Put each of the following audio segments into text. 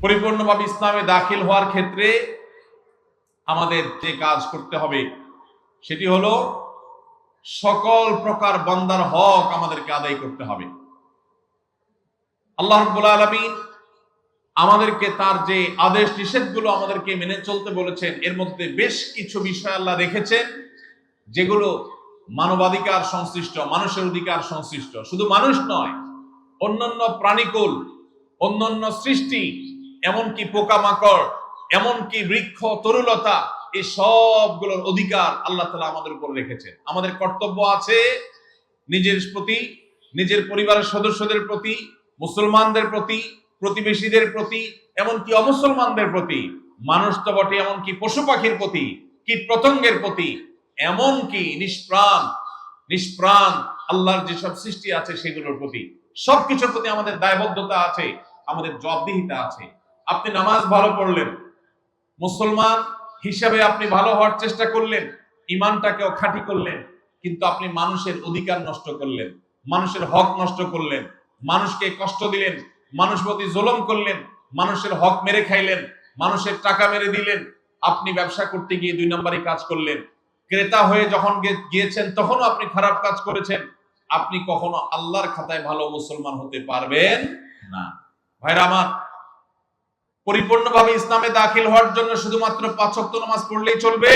পরিপূর্ণভাবে ইসলামে দাখিল হওয়ার ক্ষেত্রে আমাদের যে কাজ করতে হবে সেটি হলো সকল প্রকার বান্দার হক আমাদেরকে আদায় করতে হবে। আল্লাহ রাব্বুল আলামিন আমাদেরকে তার যে আদেশ নিষেধগুলো আমাদেরকে মেনে চলতে বলেছেন, এর মধ্যে বেশ কিছু বিষয় আল্লাহ রেখেছেন যেগুলো মানবাধিকার সংশ্লিষ্ট, মানুষের অধিকার সংশ্লিষ্ট। শুধু মানুষ নয়, অন্যান্য প্রাণীকুল, অন্যান্য সৃষ্টি, এমনকি পোকামাকড়, এমনকি বৃক্ষ তরুলতা, এই সবগুলোর অধিকার আল্লাহ তাআলা আমাদের উপর রেখেছেন। আমাদের কর্তব্য আছে নিজের প্রতি, নিজের পরিবারের সদস্যদের প্রতি, মুসলমানদের প্রতি, প্রতিবেশীদের প্রতি, এমনকি অমুসলমানদের প্রতি, মানুষ তো বটে, এমনকি পশু পাখির প্রতি, কীট পতঙ্গের প্রতি, এমনকি নিষ্প্রাণ আল্লাহর যেসব সৃষ্টি আছে সেগুলোর প্রতি, সবকিছুর প্রতি আমাদের দায়বদ্ধতা আছে, আমাদের জবাবদিহিতা আছে। আপনি নামাজ ভালো পড়লেন, মুসলমান হিসাবে আপনি ভালো হওয়ার চেষ্টা করলেন, ইমানটাকেও খাঁটি করলেন, কিন্তু আপনি মানুষের অধিকার নষ্ট করলেন, মানুষের হক নষ্ট করলেন, মানুষকে কষ্ট দিলেন, মানুষ প্রতি জুলুম করলেন, মানুষের হক মেরে খাইলেন, মানুষের টাকা মেরে দিলেন। আপনি ব্যবসা করতে গিয়ে 2 নম্বরই কাজ করলেন, ক্রেতা হয়ে যখন গিয়েছেন তখনও আপনি খারাপ কাজ করেছেন। আপনি কখনো আল্লাহর খাতায় ভালো মুসলমান হতে পারবেন না। ভাইরা আমার, পরিপূর্ণভাবে ইসলামে দাখিল হওয়ার জন্য শুধুমাত্র 5 ওয়াক্ত নামাজ পড়লেই চলবে?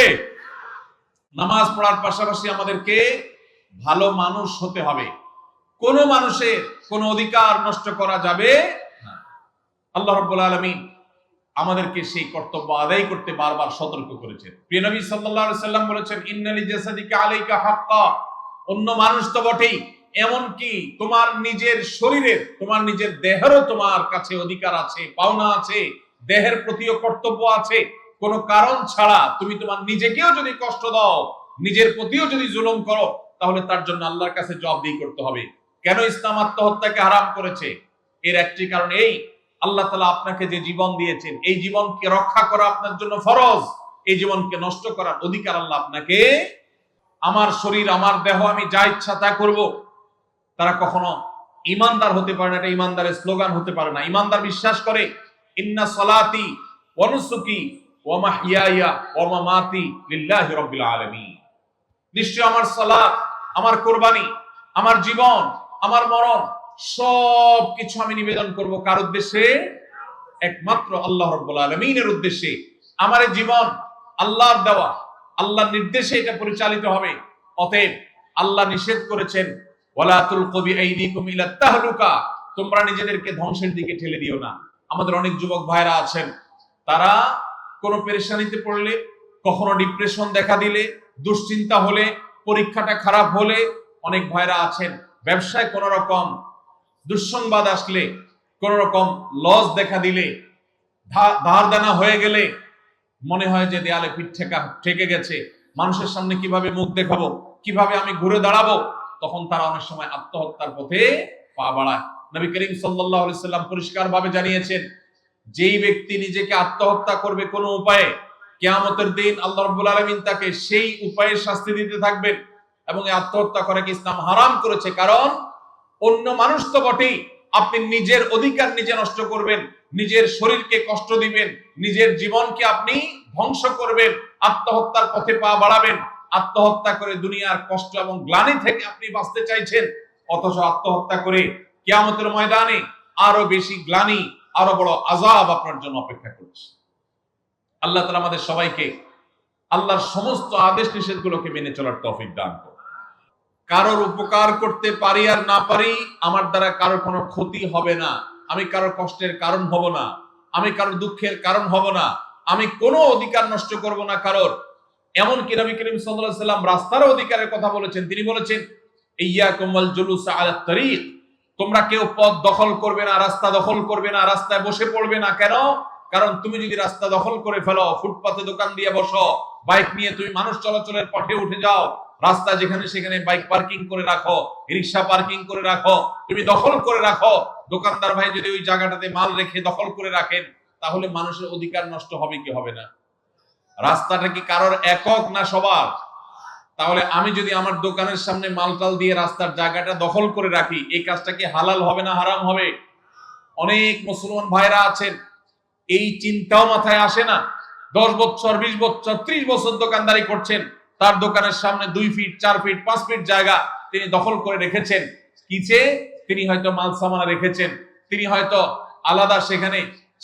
নামাজ পড়ার পাশাপাশি আমাদেরকে ভালো মানুষ হতে হবে। কোন মানুষের কোন অধিকার নষ্ট করা যাবে না। আল্লাহ রাব্বুল আলামিন আমাদেরকে সেই কর্তব্য আদায় করতে বারবার সতর্ক করেছেন। প্রিয় নবী সাল্লাল্লাহু আলাইহি সাল্লাম বলেছেন, ইন্নালি জাসাদিকা আলাইকা হাক্কা। অন্য মানুষ তো বটেই, এমনকি তোমার নিজের শরীরের, তোমার নিজের দেহেরও তোমার কাছে অধিকার আছে, পাওনা আছে, দেহের প্রতিও কর্তব্য আছে। কোন কারণ ছাড়া তুমি তোমার নিজেকেও যদি কষ্ট দাও, নিজের প্রতিও যদি জুলুম করো, তাহলে তার জন্য আল্লাহর কাছে জবাবদিহি করতে হবে। কেন ইসলাম আত্মহত্যাকে হারাম করেছে? এর একটি কারণ এই, আল্লাহ তাআলা আপনাকে যে জীবন দিয়েছেন, এই জীবনকে রক্ষা করা আপনার জন্য ফরজ। এই জীবনকে নষ্ট করার অধিকার আল্লাহ আপনাকে, আমার শরীর, আমার দেহ, আমি যা ইচ্ছা তা করব, তারা কখনো ইমানদার হতে পারে না। এটা ইমানদারের স্লোগান হতে পারে না। ইমানদার বিশ্বাস করে, ইন্না সলাতি ওয়া নুসুকি ওয়া মাহইয়ায়া ওয়া মামাতি লিল্লাহি রাব্বিল আলামিন। নিশ্চয় আমার সালাত, আমার কুরবানি, আমার জীবন, আমার মরণ, সব কিছু আমি নিবেদন করব কার উদ্দেশ্যে? একমাত্র আল্লাহ রাব্বুল আলামিনের উদ্দেশ্যে। আমার এই জীবন আল্লাহর দেওয়া, আল্লাহর নির্দেশে এটা পরিচালিত হবে। অতএব আল্লাহ নিষেধ করেছেন, ওয়ালা তুলকু বিআইদিকুম ইলা তাহলুকা, তোমরা নিজেদেরকে ধ্বংসের দিকে ঠেলে দিও না। আমাদের অনেক যুবক ভাইরা আছেন, তারা কোনো পেরেশানিতে পড়লে, কখনো ডিপ্রেশন দেখা দিলে, দুশ্চিন্তা হলে, পরীক্ষাটা খারাপ হলে, অনেক ভাইরা আছেন ব্যবসায় কোন রকম দুঃসংবাদ আসলে, কোন রকম লস দেখা দিলে, ধার দেনা হয়ে গেলে মনে হয় যে দেয়ালে পিঠ ঠেকে গেছে, মানুষের সামনে কিভাবে মুখ দেখাবো, কিভাবে আমি ঘুরে দাঁড়াবো, তখন তারা অনেক সময় আত্মহত্যার পথে পা বাড়ায়। নবী করিম সাল্লাল্লাহু আলাইহি সাল্লাম পরিষ্কারভাবে জানিয়েছেন, যেই ব্যক্তি নিজেকে আত্মহত্যা করবে কোনো উপায়ে, কিয়ামতের দিন আল্লাহ রাব্বুল আলামিন তাকে সেই উপায়ে শাস্তি দিতে থাকবেন। এবং এই আত্মহত্যা করাকে ইসলাম হারাম করেছে। কারণ অন্য মানুষ তো বটেই, আপনি নিজের অধিকার নিজে নষ্ট করবেন, নিজের শরীরকে কষ্ট দিবেন, নিজের জীবনকে আপনি ধ্বংস করবেন, আত্মহত্যার পথে পা বাড়াবেন। আত্মহত্যা করে দুনিয়ার কষ্ট এবং গ্লানি থেকে আপনি বাঁচতে চাইছেন, অথচ আত্মহত্যা করে কিয়ামতের ময়দানে আরো বেশি গ্লানি, আরো বড় আযাব আপনার জন্য অপেক্ষা করছে। আল্লাহ তাআলা আমাদের সবাইকে আল্লাহর সমস্ত আদেশ নিষেধগুলোকে মেনে চলার তৌফিক দান করুন। কারোর উপকার করতে পারি আর না পারি, আমার দ্বারা কারোর কোনো ক্ষতি হবে না, আমি কারোর কষ্টের কারণ হব না, আমি কারোর দুঃখের কারণ হব না, আমি কোনো অধিকার নষ্ট করব না কারোর। এমনকি নবী করিম সাল্লাল্লাহু আলাইহি সাল্লাম রাস্তার অধিকারের কথা বলেছেন। তিনি বলেছেন, ইয়াকুম ওয়াল জুলুস আলাত তারিক, তোমরা কেউ পথ দখল করবে না, রাস্তা দখল করবে না, রাস্তায় বসে পড়বে না। কেন? কারণ তুমি যদি রাস্তা দখল করে ফেলো, ফুটপাতে দোকান দিয়ে বসো, বাইক নিয়ে তুমি মানুষ চলাচলের পথে উঠে যাও, রাস্তা যেখানে সেখানে বাইক পার্কিং করে রাখো, রিক্সা পার্কিং করে রাখো, তুমি দখল করে রাখো, দোকানদার ভাই যদি ওই জায়গাটাতে মাল রেখে দখল করে রাখেন, তাহলে মানুষের অধিকার নষ্ট হবে কি হবে না? রাস্তাটা কি কারোর একক না সবার? তাহলে আমি যদি আমার দোকানের সামনে মালটাল দিয়ে রাস্তার জায়গাটা দখল করে রাখি, এই কাজটা কি হালাল হবে না হারাম হবে? অনেক মুসলমান ভাইরা আছেন, এই চিন্তাও মাথায় আসে না। 10 বছর 20 বছর 30 বছর দোকানদারি করছেন, তার দোকানের সামনে 2 ফিট 4 ফিট 5 ফিট জায়গা তিনি দখল করে রেখেছেন। কিছে তিনি হয়তো মাল সামানা রেখেছেন, তিনি হয়তো আলাদা সেখানে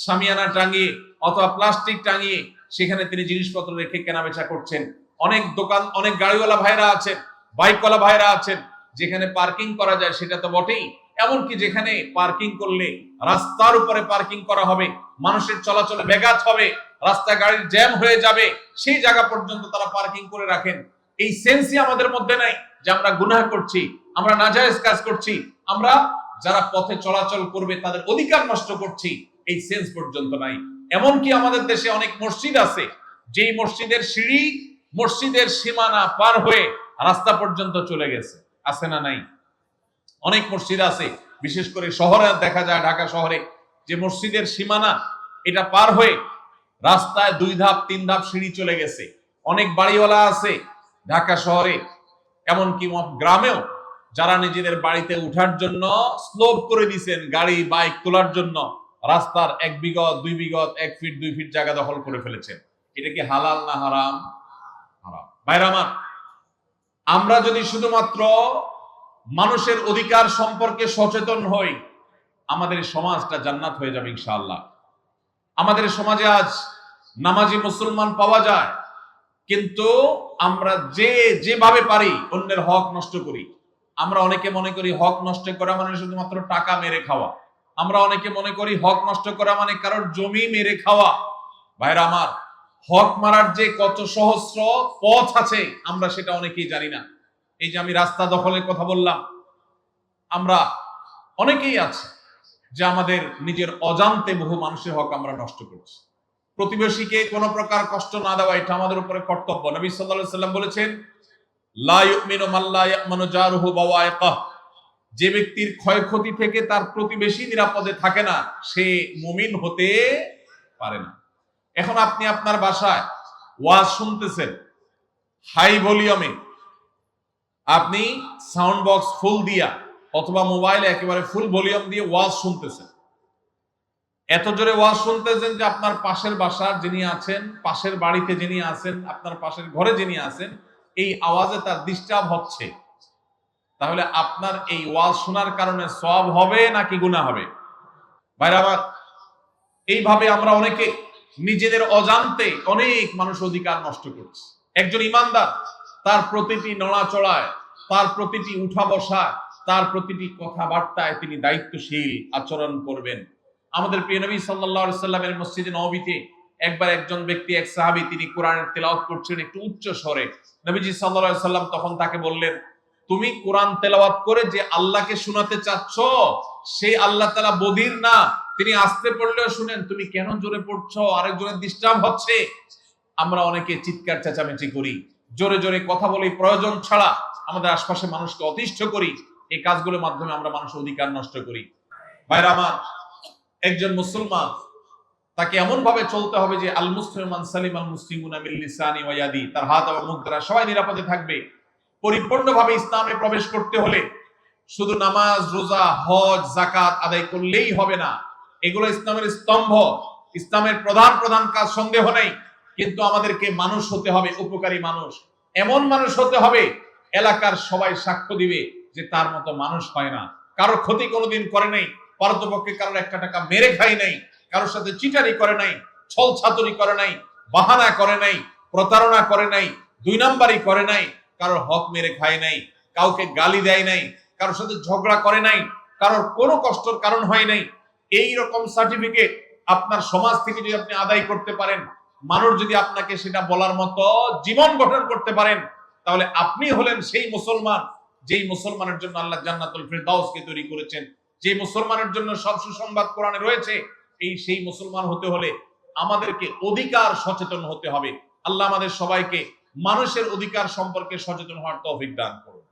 সামিয়ানা টাঙিয়ে অথবা প্লাস্টিক টাঙিয়ে সেখানে তিনি জিনিসপত্র রেখে কেনাবেচা করছেন। অনেক দোকান, অনেক গাড়িওয়ালা ভাইরা আছেন, বাইকওয়ালা ভাইরা আছেন, যেখানে পার্কিং করা যায় সেটা তো বটেই, এমনকি যেখানে পার্কিং করলে রাস্তার উপরে পার্কিং করা হবে, মানুষের চলাচলে ব্যাঘাত হবে, রাস্তা গাড়ির জ্যাম হয়ে যাবে, সেই জায়গা পর্যন্ত তারা পার্কিং করে রাখেন। এই সেন্সই আমাদের মধ্যে নাই যে আমরা গুনাহ করছি, আমরা নাজায়েজ কাজ করছি, আমরা যারা পথে চলাচল করবে তাদের অধিকার নষ্ট করছি, এই সেন্স পর্যন্ত নাই। এমনকি আমাদের দেশে অনেক মসজিদ আছে, যেই মসজিদের সিঁড়ি মসজিদের সীমানা পার হয়ে রাস্তা পর্যন্ত চলে গেছে, আছে না নাই? অনেক মসজিদ আছে, বিশেষ করে শহরে দেখা যায়, ঢাকা শহরে, যে মসজিদের সীমানা এটা পার হয়ে রাস্তায় 2 ধাপ 3 ধাপ সিঁড়ি চলে গেছে। অনেক বাড়িওয়ালা আছে ঢাকা শহরে, এমনকি গ্রামেও, যারা নিজেদের বাড়িতে উঠার জন্য স্লোপ করে দিয়েছেন গাড়ি বাইক তোলার জন্য, রাস্তার 1 বিঘত 2 বিঘত 1 ফিট 2 ফিট জায়গা দখল করে ফেলেছেন। এটা কি হালাল না হারাম? হারাম। ভাইরা আমার, আমরা যদি শুধুমাত্র মানুষের অধিকার সম্পর্কে সচেতন হই, আমাদের সমাজটা জান্নাত হয়ে যাবে ইনশাআল্লাহ। আমাদের সমাজে আজ নামাজি মুসলমান পাওয়া যায়, কিন্তু আমরা যেভাবে পারি অন্যের হক নষ্ট করি। আমরা অনেকে মনে করি হক নষ্ট করা মানে শুধুমাত্র টাকা মেরে খাওয়া। আমরা অনেকে মনে করি হক নষ্ট করা মানে কারোর জমি মেরে খাওয়া। ভাইরা আমার, হক মারার যে কত সহস্র পথ আছে আমরা সেটা অনেকেই জানি না। এই যে আমি রাস্তা দখলের কথা বললাম, আমরা অনেকেই আছে যে আমাদের নিজের অজান্তে বহু মানুষের হক আমরা নষ্ট করছি। প্রতিবেশীকে কোনো প্রকার কষ্ট না দেওয়া, এটা আমাদের উপরে কর্তব্য। নবী সাল্লাল্লাহু আলাইহি সাল্লাম বলেছেন, লা ইউমিনু মান লা ইয়ামানু জারুহু বাওয়াইকাহ, যে ব্যক্তির ক্ষয়ক্ষতি থেকে তার প্রতিবেশী নিরাপদে থাকে না, সে মুমিন হতে পারে না। এখন আপনি আপনার বাসায় ওয়াজ শুনতেছেন হাই ভলিউমে, আপনি সাউন্ড বক্স ফুল দিয়া অথবা মোবাইলে একেবারে ফুল ভলিউম দিয়ে ওয়াজ শুনতেছেন। এত জোরে ওয়াজ শুনতেছেন যে আপনার পাশের বাসার যিনি আছেন, পাশের বাড়িতে যিনি আছেন, আপনার পাশের ঘরে যিনি আছেন, এই আওয়াজে তার ডিস্টার্ব হচ্ছে। তাহলে আপনার এই ওয়াজ শোনার কারণে সওয়াব হবে নাকি গুনাহ হবে? ভাইরা আমার, এইভাবে আমরা অনেকে নিজেদের অজান্তে অনেক মানুষ অধিকার নষ্ট করছে। একজন ইমানদার তার প্রতিটি নড়াচড়ায়, তার প্রতিটি উঠা বসা, তার প্রতিটি কথাবার্তায় তিনি দায়িত্বশীল আচরণ করবেন। আমাদের প্রিয় নবী সাল্লাল্লাহু আলাইহি সাল্লামের মসজিদে নববীতে একবার একজন ব্যক্তি, এক সাহাবী, তিনি কোরআনের তেলাওয়াত করছেন একটু উচ্চ স্বরে। নবীজি সাল্লাল্লাহু আলাইহি সাল্লাম তখন তাকে বললেন, তুমি কোরআন তেলাওয়াত করে যে আল্লাহকে শোনাতে চাচ্ছ, সেই আল্লাহ তাআলা বধির না, তিনি আস্তে পড়লেও শুনেন, তুমি কেন জোরে পড়ছো? আরেকজনের ডিস্টার্ব হচ্ছে। আমরা অনেকে চিৎকার চেঁচামেচি করি, জোরে জোরে কথা বলি, প্রয়োজন ছাড়া আমাদের আশপাশে মানুষকে অতিষ্ঠ করি। এই কাজগুলোর মাধ্যমে আমরা মানুষের অধিকার নষ্ট করি। ভাইরা আমার, একজন মুসলমান তাকে এমন ভাবে চলতে হবে যে আল মুসলিম মান সালিম আল মুসলিমুনা মিন লিসানি ওয়া ইয়াদি, তার হাত এবং মুখ দ্বারা সবাই নিরাপদে থাকবে। পরিপূর্ণভাবে ইসলামে প্রবেশ করতে হলে শুধু নামাজ, রোজা, হজ, যাকাত আদায় করলেই হবে না। এগুলো ইসলামের স্তম্ভ, ইসলামের প্রধান প্রধান কাজ, সন্দেহ নেই। কিন্তু আমাদেরকে মানুষ হতে হবে, উপকারী মানুষ। এমন মানুষ হতে হবে এলাকার সবাই সাক্ষ্য দিবে যে তার মতো মানুষ হয় না, কারোর ক্ষতি কোনোদিন করে নাই, পারতপক্ষে কারোর একটা টাকা মেরে খাই নাই, কারোর সাথে চিটারি করে নাই, ছল ছাতুরি করে নাই, বাহানা করে নাই, প্রতারণা করে নাই, 2 নাম্বারি করে নাই, কারোর হক মেরে খায় নাই, কাউকে গালি দেয় নাই, কারোর সাথে ঝগড়া করে নাই, কারোর কোনো কষ্টের কারণ হয় নাই। এই রকম সার্টিফিকেট আপনার সমাজ থেকে যদি আপনি আদায় করতে পারেন, মানুষ যদি আপনাকে সেটা বলার মতো জীবন গঠন করতে পারেন, তাহলে আপনি হলেন সেই মুসলমান যেই মুসলমানের জন্য আল্লাহ জান্নাতুল ফিরদাউসকে তৈরি করেছেন, যে মুসলমানের জন্য সব সুসংবাদ কোরআনে রয়েছে। সেই মুসলমান হতে হলে আমাদেরকে অধিকার সচেতন হতে হবে। আল্লাহ আমাদের সবাইকে মানুষের অধিকার সম্পর্কে সচেতন হওয়ার তৌফিক দান করুন।